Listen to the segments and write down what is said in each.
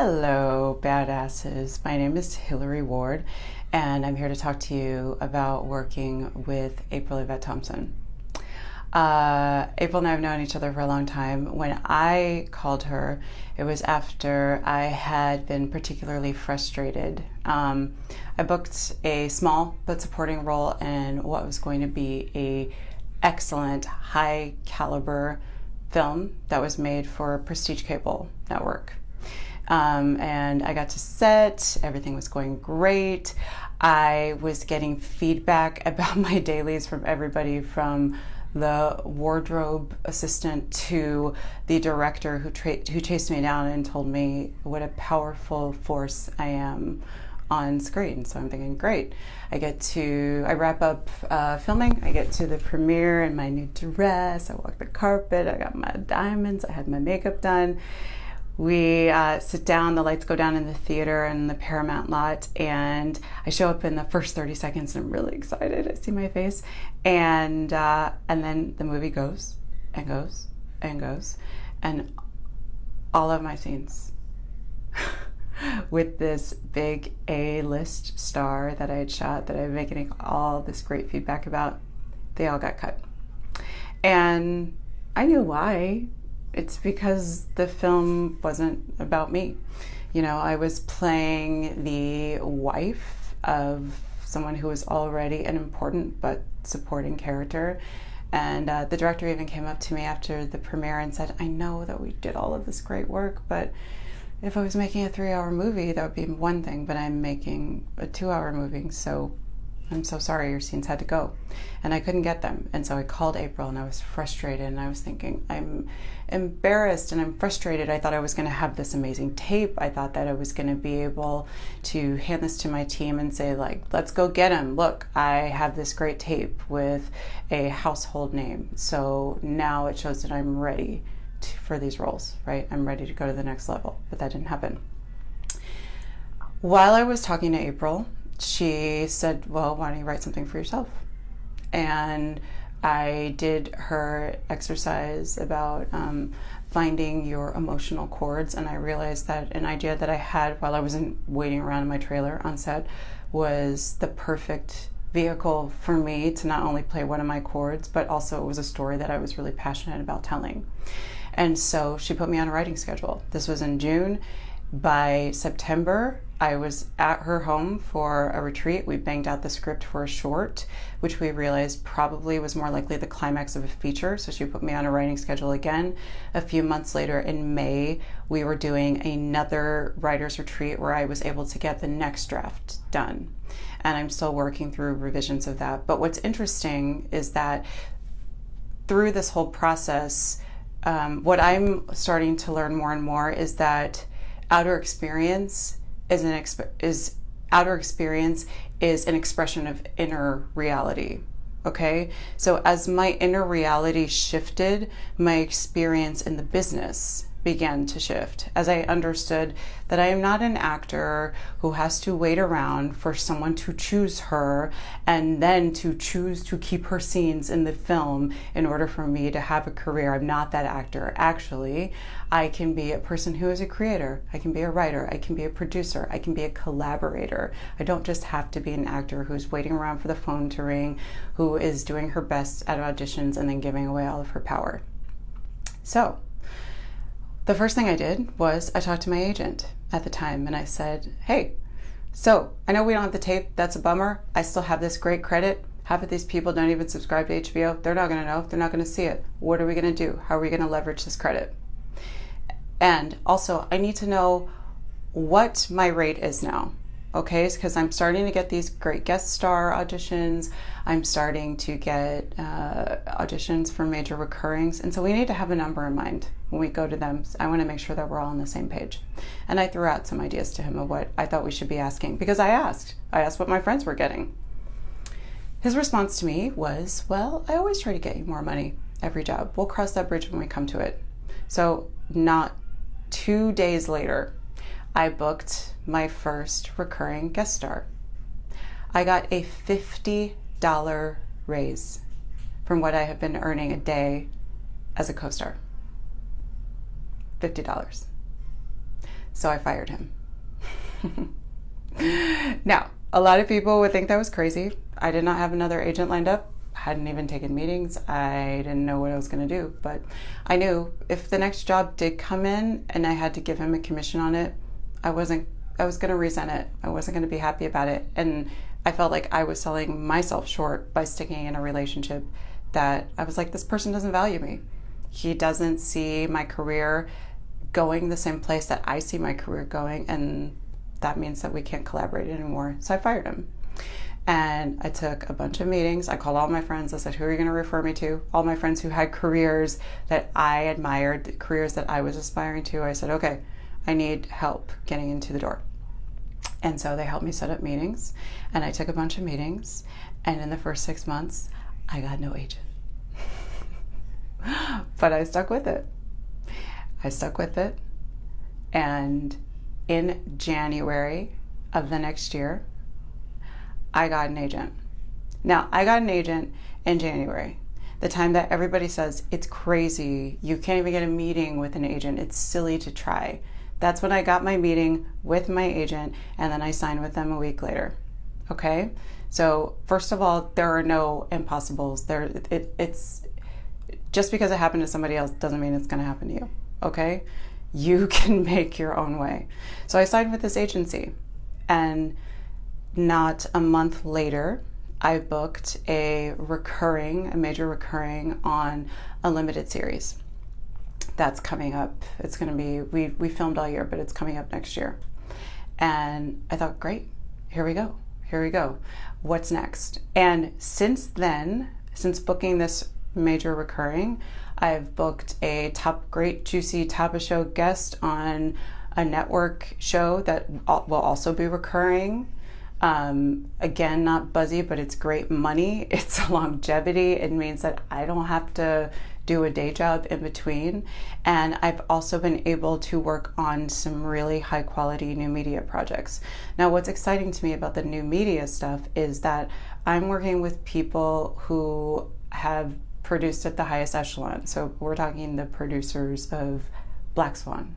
Hello, badasses. My name is Hilary Ward, and I'm here to talk to you about working with Yvette Thompson. April and I have known each other for a long time. When I called her, it was after I had been particularly frustrated. I booked a small but supporting role in what was going to be a excellent, high caliber film that was made for Prestige Cable Network. And I got to set, everything was going great. I was getting feedback about my dailies from everybody from the wardrobe assistant to the director who chased me down and told me what a powerful force I am on screen. So I'm thinking, great. I wrap up filming, I get to the premiere in my new dress, I walk the carpet, I got my diamonds, I had my makeup done. We sit down, the lights go down in the theater and the Paramount lot, and I show up in the first 30 seconds and I'm really excited. I see my face, and then the movie goes and goes and goes, and all of my scenes with this big A-list star that I had shot, that I've been getting all this great feedback about, they all got cut. And I knew why. It's because the film wasn't about me. You know, I was playing the wife of someone who was already an important but supporting character. And the director even came up to me after the premiere and said, I know that we did all of this great work, but if I was making a 3-hour movie, that would be one thing, but I'm making a 2-hour movie, so I'm so sorry, your scenes had to go. And I couldn't get them. And so I called April and I was frustrated, and I was thinking, I'm embarrassed and I'm frustrated. I thought I was going to have this amazing tape. I thought that I was going to be able to hand this to my team and say, like, let's go get him. Look, I have this great tape with a household name. So now it shows that I'm ready for these roles, right? I'm ready to go to the next level. But that didn't happen. While I was talking to April, she said, well, why don't you write something for yourself? And I did her exercise about finding your emotional chords, and I realized that an idea that I had while I was waiting around in my trailer on set was the perfect vehicle for me to not only play one of my chords, but also it was a story that I was really passionate about telling. And so she put me on a writing schedule. This was in June. By September, I was at her home for a retreat. We banged out the script for a short, which we realized probably was more likely the climax of a feature. So she put me on a writing schedule again. A few months later, in May, we were doing another writer's retreat where I was able to get the next draft done. And I'm still working through revisions of that. But what's interesting is that through this whole process, what I'm starting to learn more and more is that outer experience is an expression of inner reality. Okay, so as my inner reality shifted, my experience in the business began to shift as I understood that I am not an actor who has to wait around for someone to choose her and then to choose to keep her scenes in the film in order for me to have a career. I'm not that actor. Actually, I can be a person who is a creator. I can be a writer. I can be a producer. I can be a collaborator. I don't just have to be an actor who's waiting around for the phone to ring, who is doing her best at auditions and then giving away all of her power. So the first thing I did was I talked to my agent at the time and I said, hey, so I know we don't have the tape. That's a bummer. I still have this great credit. Half of these people don't even subscribe to HBO. They're not going to know. They're not going to see it. What are we going to do? How are we going to leverage this credit? And also, I need to know what my rate is now. Okay, because I'm starting to get these great guest star auditions. I'm starting to get auditions for major recurrings. And so we need to have a number in mind when we go to them. I want to make sure that we're all on the same page. And I threw out some ideas to him of what I thought we should be asking, because I asked what my friends were getting. His response to me was, well, I always try to get you more money every job. We'll cross that bridge when we come to it. So not 2 days later, I booked my first recurring guest star. I got a $50 raise from what I have been earning a day as a co-star. $50. So I fired him. Now, a lot of people would think that was crazy. I did not have another agent lined up. Hadn't even taken meetings. I didn't know what I was going to do, but I knew if the next job did come in and I had to give him a commission on it, I was going to resent it. I wasn't going to be happy about it. And I felt like I was selling myself short by sticking in a relationship that I was like, this person doesn't value me. He doesn't see my career going the same place that I see my career going, and that means that we can't collaborate anymore. So I fired him. And I took a bunch of meetings. I called all my friends. I said, who are you going to refer me to? All my friends who had careers that I admired, careers that I was aspiring to. I said, okay, I need help getting into the door. And so they helped me set up meetings. And I took a bunch of meetings. And in the first 6 months, I got no agent. But I stuck with it. And in January of the next year, I got an agent. Now, I got an agent in January, the time that everybody says it's crazy. You can't even get a meeting with an agent. It's silly to try. That's when I got my meeting with my agent, and then I signed with them a week later. Okay? So, first of all, there are no impossibles. It's just because it happened to somebody else doesn't mean it's going to happen to you. Okay? You can make your own way. So I signed with this agency, and not a month later, I booked a major recurring on a limited series. That's coming up. It's going to be, we filmed all year, but it's coming up next year. And I thought, great, here we go. What's next? And since then, since booking this major recurring, I've booked a great juicy top of show guest on a network show that will also be recurring. Again, not buzzy, but it's great money. It's longevity. It means that I don't have to do a day job in between. And I've also been able to work on some really high quality new media projects. Now, what's exciting to me about the new media stuff is that I'm working with people who have produced at the highest echelon. So we're talking the producers of Black Swan,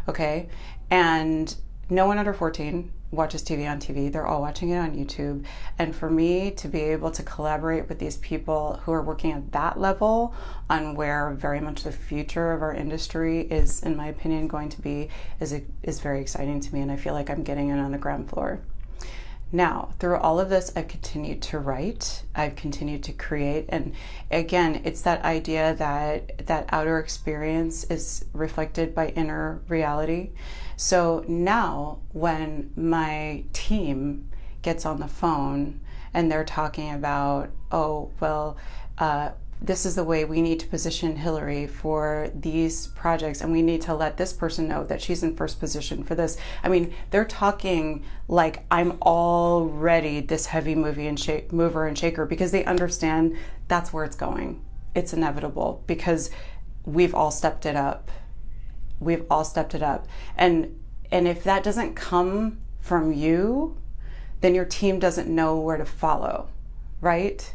okay? And no one under 14 watches TV on TV. They're all watching it on YouTube. And for me to be able to collaborate with these people who are working at that level on where very much the future of our industry is, in my opinion, going to be, is very exciting to me. And I feel like I'm getting in on the ground floor. Now, through all of this, I've continued to write, I've continued to create, and again, it's that idea that outer experience is reflected by inner reality. So now, when my team gets on the phone and they're talking about, oh, well, this is the way we need to position Hilary for these projects, and we need to let this person know that she's in first position for this. I mean, they're talking like I'm already this heavy mover and shaker, because they understand that's where it's going. It's inevitable because we've all stepped it up. And if that doesn't come from you, then your team doesn't know where to follow, right?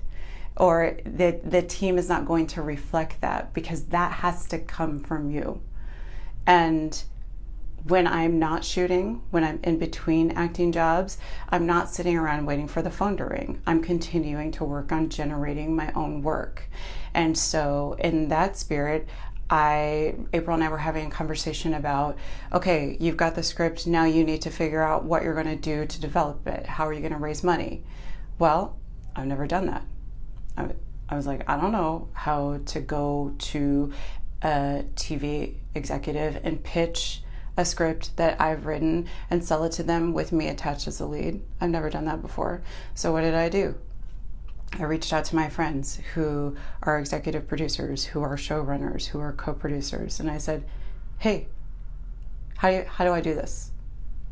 Or the team is not going to reflect that, because that has to come from you. And when I'm not shooting, when I'm in between acting jobs, I'm not sitting around waiting for the phone to ring. I'm continuing to work on generating my own work. And so in that spirit, April and I were having a conversation about, okay, you've got the script, now you need to figure out what you're going to do to develop it. How are you going to raise money? Well, I've never done that. I was like, I don't know how to go to a TV executive and pitch a script that I've written and sell it to them with me attached as a lead. I've never done that before. So what did I do? I reached out to my friends who are executive producers, who are showrunners, who are co-producers, and I said, hey, how do I do this?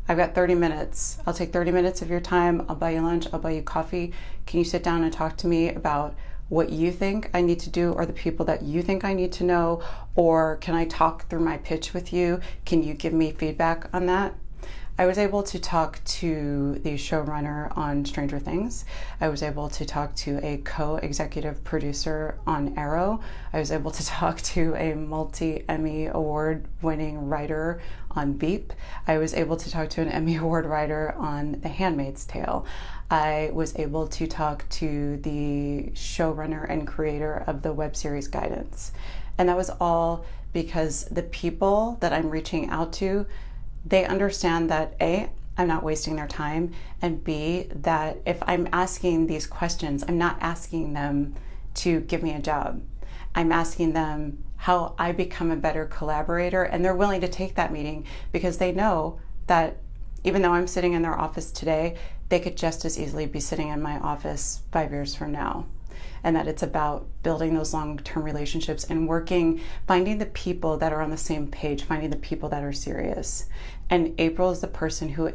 I've got 30 minutes. I'll take 30 minutes of your time. I'll buy you lunch. I'll buy you coffee. Can you sit down and talk to me about what you think I need to do, or the people that you think I need to know? Or can I talk through my pitch with you? Can you give me feedback on that? I was able to talk to the showrunner on Stranger Things. I was able to talk to a co-executive producer on Arrow. I was able to talk to a multi-Emmy award-winning writer on Veep. I was able to talk to an Emmy award writer on The Handmaid's Tale. I was able to talk to the showrunner and creator of the web series Guidance. And that was all because the people that I'm reaching out to, they understand that A, I'm not wasting their time, and B, that if I'm asking these questions, I'm not asking them to give me a job. I'm asking them how I become a better collaborator, and they're willing to take that meeting because they know that even though I'm sitting in their office today, they could just as easily be sitting in my office 5 years from now. And that it's about building those long-term relationships and working, finding the people that are on the same page, finding the people that are serious. And April is the person who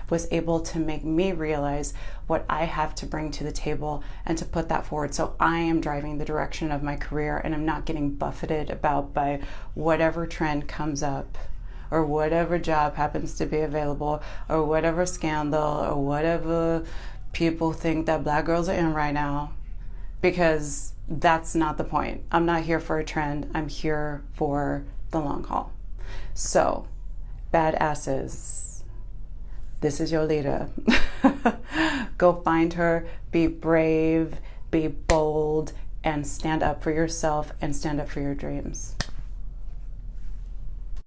was able to make me realize what I have to bring to the table and to put that forward. So I am driving the direction of my career, and I'm not getting buffeted about by whatever trend comes up, or whatever job happens to be available, or whatever scandal, or whatever people think that Black girls are in right now. Because that's not the point. I'm not here for a trend. I'm here for the long haul. So, badasses, this is your leader. Go find her, be brave, be bold, and stand up for yourself and stand up for your dreams.